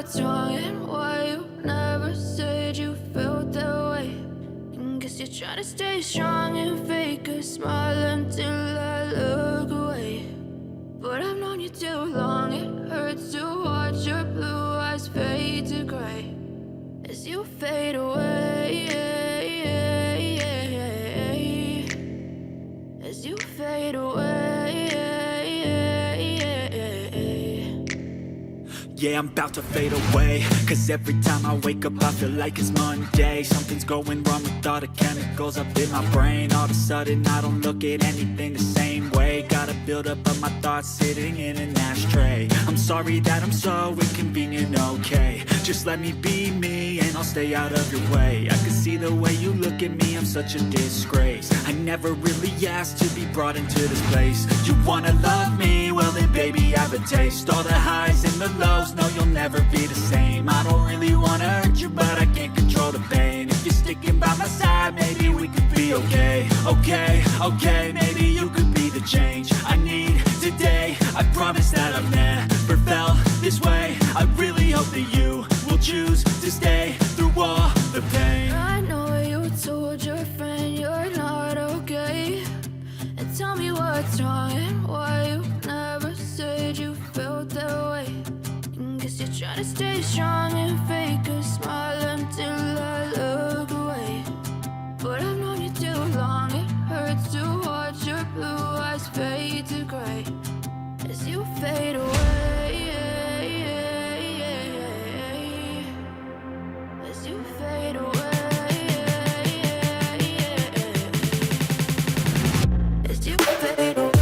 what's wrong and why you never said you felt that way. And guess you're trying to stay strong and fake a smile until I look away. But I've known you too long, it hurts to watch your blue eyes fade to gray as you fade away, as you fade away. Yeah, I'm about to fade away, cause every time I wake up I feel like it's Monday. Something's going wrong with all the chemicals up in my brain. All of a sudden I don't look at anything the same way. Got a buildup of my thoughts sitting in an ashtray. I'm sorry that I'm so inconvenient, okay. Just let me be me and I'll stay out of your way. I can see the way you look at me, I'm such a disgrace. I never really asked to be brought into this place. You wanna love me? Well then baby I have a taste. All the highs and the lows, no you'll never be the same. I don't really wanna hurt you but I can't control the pain. If you're sticking by my side maybe we could be okay. Okay, maybe you could be the change I need today. I promise that I've never felt this way. I really hope that you will choose to stay through all the pain. I know you told your friend you're not okay, and tell me what's wrong and why you never said you felt that way. And guess you're trying to stay strong and fake a smile until I look away. But I've known you too long, it hurts to watch your blue eyes fade to gray as you fade away, as you fade away, as you fade away.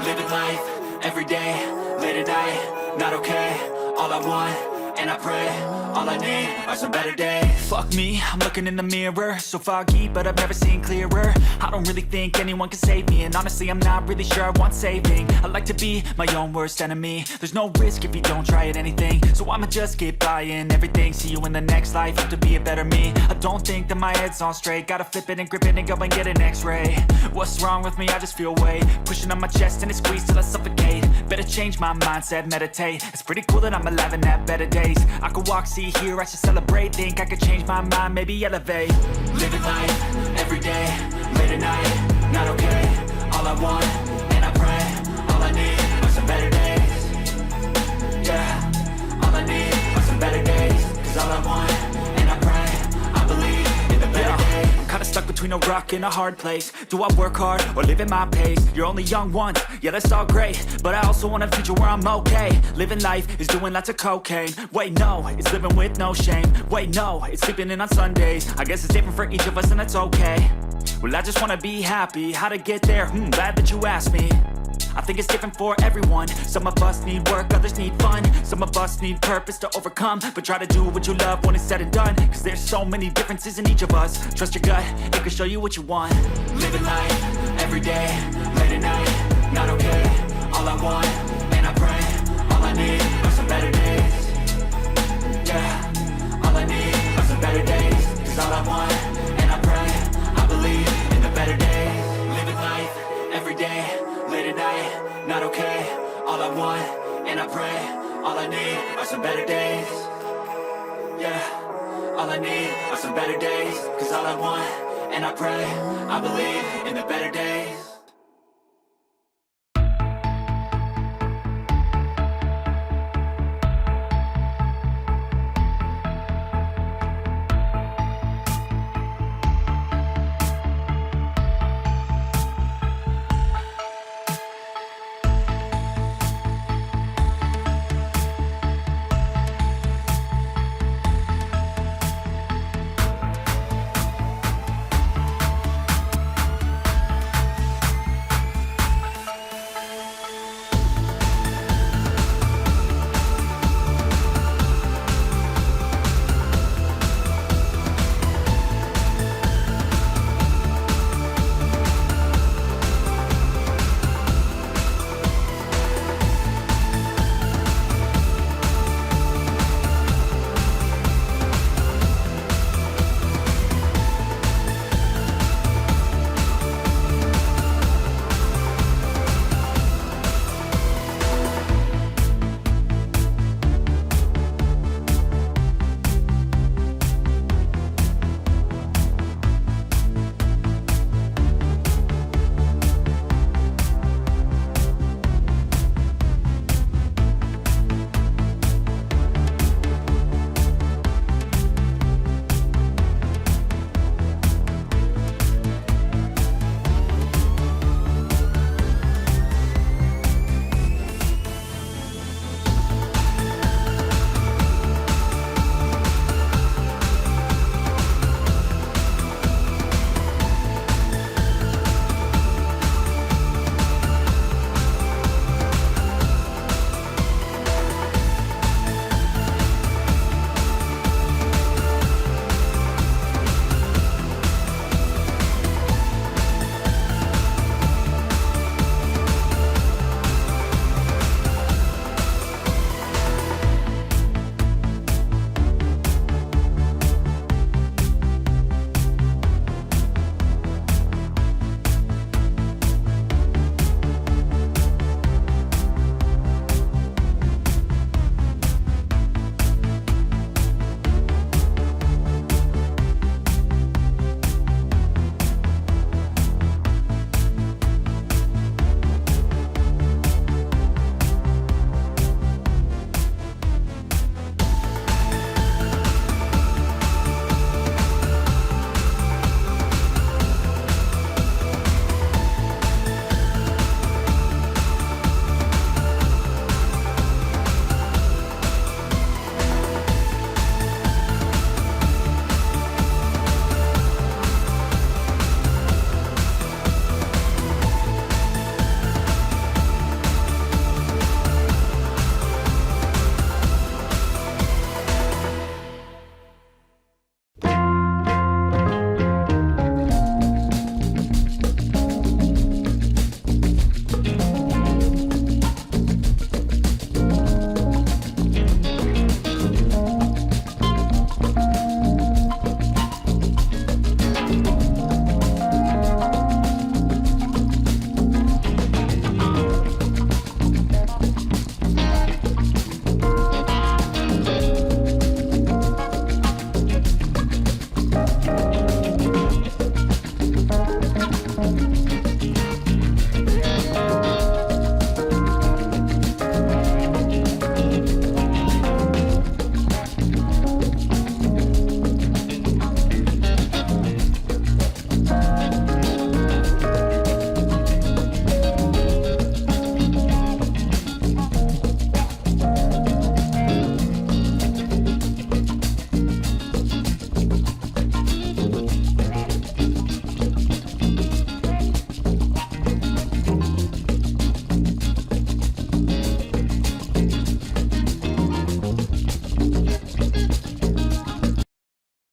Living life, every day, late at night, not okay. All I want, and I pray, all I need are some better days. Fuck me, I'm looking in the mirror, so foggy, but I've never seen clearer. I don't really think anyone can save me, and honestly I'm not really sure I want saving. I like to be my own worst enemy. There's no risk if you don't try at anything, so I'ma just get buying everything. See you in the next life, hope to be a better me. I don't think that my head's on straight, gotta flip it and grip it and go and get an x-ray. What's wrong with me? I just feel weight pushing on my chest and it squeezes till I suffocate. Better change my mindset, meditate. It's pretty cool that I'm alive and have better days. I could walk, see, hear, I should celebrate. Think I could change my mind, maybe elevate. Living life, every day, late at night, not okay. All I want, and I pray, all I need are some better days. Yeah, all I need are some better days. Cause all I want, and I pray, I believe in the better days. Kinda stuck between a rock and a hard place. Do I work hard or live at my pace? You're only young once, yeah that's all great, but I also want a future where I'm okay. Living life is doing lots of cocaine. Wait no, it's living with no shame. Wait no, it's sleeping in on Sundays. I guess it's different for each of us and that's okay. Well I just wanna be happy, how to get there? Glad that you asked me. I think it's different for everyone. Some of us need work, others need fun. Some of us need purpose to overcome. But try to do what you love when it's said and done. Cause there's so many differences in each of us. Trust your gut, it can show you what you want. Living life, every day, late at night, not okay. All I want, and I pray, all I need are some better days. Yeah, all I need are some better days. Cause all I want, and I pray, I believe in the better days. Living life, every day, late at night, not okay. All I want, and I pray, all I need are some better days. Yeah, all I need are some better days. Cause all I want, and I pray, I believe in the better days.